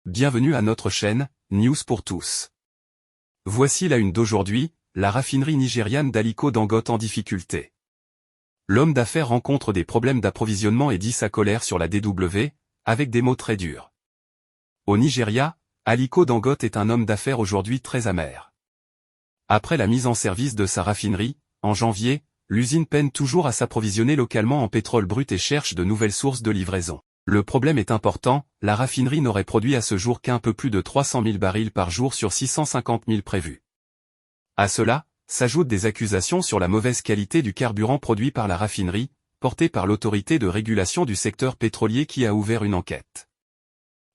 bienvenue à notre chaîne, News pour tous. Voici la une d'aujourd'hui, la raffinerie nigériane d'Aliko Dangote en difficulté. L'homme d'affaires rencontre des problèmes d'approvisionnement et dit sa colère sur la DW, avec des mots très durs. Au Nigeria, Aliko Dangote est un homme d'affaires aujourd'hui très amer. Après la mise en service de sa raffinerie, en janvier, l'usine peine toujours à s'approvisionner localement en pétrole brut et cherche de nouvelles sources de livraison. Le problème est important, la raffinerie n'aurait produit à ce jour qu'un peu plus de 300 000 barils par jour sur 650 000 prévus. À cela, s'ajoutent des accusations sur la mauvaise qualité du carburant produit par la raffinerie, portée par l'autorité de régulation du secteur pétrolier qui a ouvert une enquête.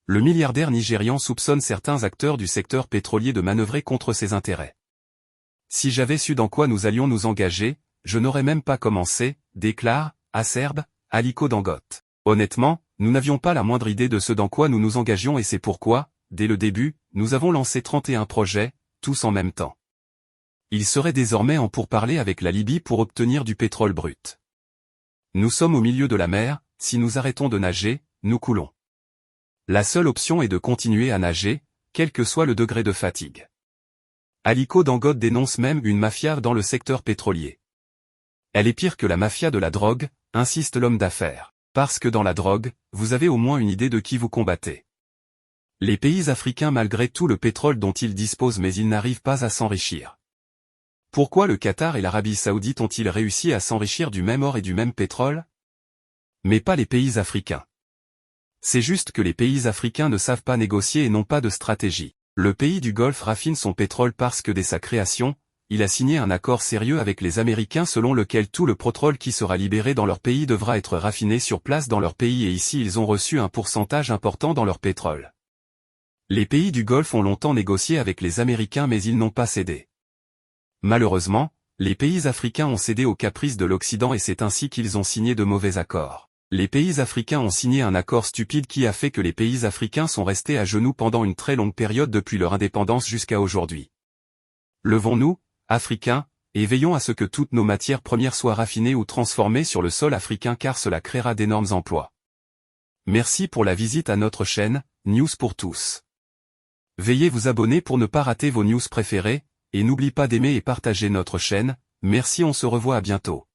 Le milliardaire nigérian soupçonne certains acteurs du secteur pétrolier de manœuvrer contre ses intérêts. Si j'avais su dans quoi nous allions nous engager, je n'aurais même pas commencé, déclare, acerbe, Aliko Dangote. Honnêtement, nous n'avions pas la moindre idée de ce dans quoi nous nous engagions et c'est pourquoi, dès le début, nous avons lancé 31 projets, tous en même temps. Il serait désormais en pourparlers avec la Libye pour obtenir du pétrole brut. Nous sommes au milieu de la mer, si nous arrêtons de nager, nous coulons. La seule option est de continuer à nager, quel que soit le degré de fatigue. Aliko Dangote dénonce même une mafia dans le secteur pétrolier. Elle est pire que la mafia de la drogue, insiste l'homme d'affaires. Parce que dans la drogue, vous avez au moins une idée de qui vous combattez. Les pays africains malgré tout le pétrole dont ils disposent mais ils n'arrivent pas à s'enrichir. Pourquoi le Qatar et l'Arabie Saoudite ont-ils réussi à s'enrichir du même or et du même pétrole? Mais pas les pays africains. C'est juste que les pays africains ne savent pas négocier et n'ont pas de stratégie. Le pays du Golfe raffine son pétrole parce que dès sa création, il a signé un accord sérieux avec les Américains selon lequel tout le pétrole qui sera libéré dans leur pays devra être raffiné sur place dans leur pays et ici ils ont reçu un pourcentage important dans leur pétrole. Les pays du Golfe ont longtemps négocié avec les Américains mais ils n'ont pas cédé. Malheureusement, les pays africains ont cédé aux caprices de l'Occident et c'est ainsi qu'ils ont signé de mauvais accords. Les pays africains ont signé un accord stupide qui a fait que les pays africains sont restés à genoux pendant une très longue période depuis leur indépendance jusqu'à aujourd'hui. Levons-nous, Africains, et veillons à ce que toutes nos matières premières soient raffinées ou transformées sur le sol africain car cela créera d'énormes emplois. Merci pour la visite à notre chaîne, News pour tous. Veuillez vous abonner pour ne pas rater vos news préférées, et n'oubliez pas d'aimer et partager notre chaîne, merci on se revoit à bientôt.